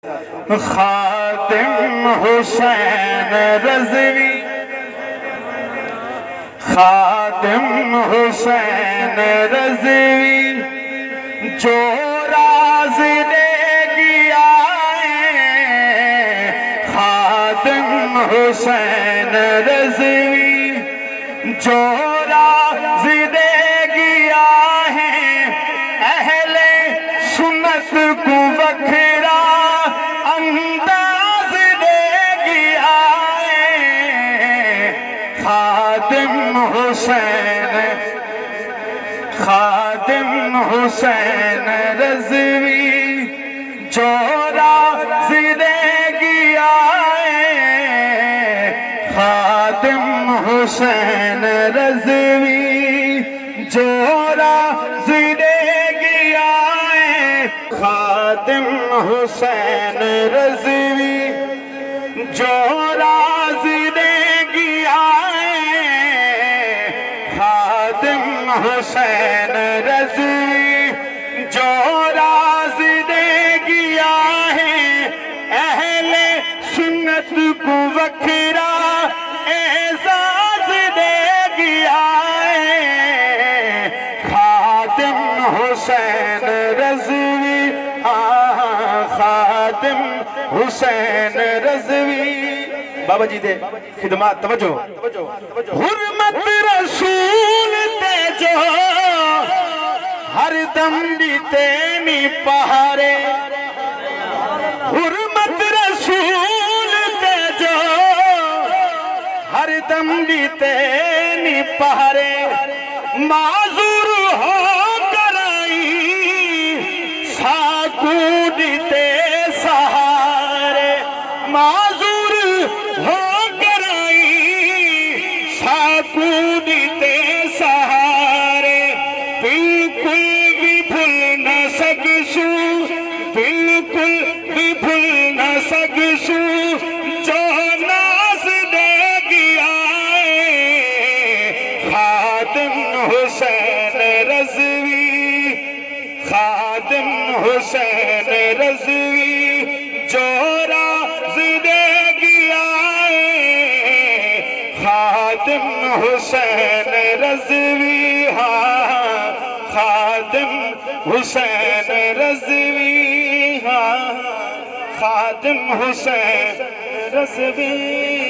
خادم حسین رضوی، خادم حسین رضوی جو راز لے گیا ہے، خادم حسین رضوی جو راز لے گیا ہے، اہل سنت کو وکھرا انداز دے گیا ہے، خادم حسین، خادم حسین رضوی جو راز دے گیا ہے، خادم حسین رضوی جو راز دے گیا ہے، خادم حسین رضوی جو راز دے گیا ہے، خادم حسین رضوی جو راز دے گیا ہے، اہل سنت کو وکھرا اعزاز دے گیا ہے، خادم حسین رضوی، خادم حسین رضوی۔ بابا جی دے خدمات توجہ، حرمت رسول تے جو ہر دم دیتے نی پہارے، حرمت رسول تے جو ہر دم دیتے نی پہارے، معذور ہو کرائی ساکو دیتے سہارے، معذور ہو کرائی ساکو دیتے سہارے، بالکل بھی بھول نہ سکسو، بالکل بھی بھول نہ سکسو جو ناز دے گیا ہے، خادم حسین رضوی، خادم حسین رضوی جو راز دے گیا ہے، خادم حسین رضوی، ہاں خادم حسین رضوی، ہاں خادم حسین رضوی۔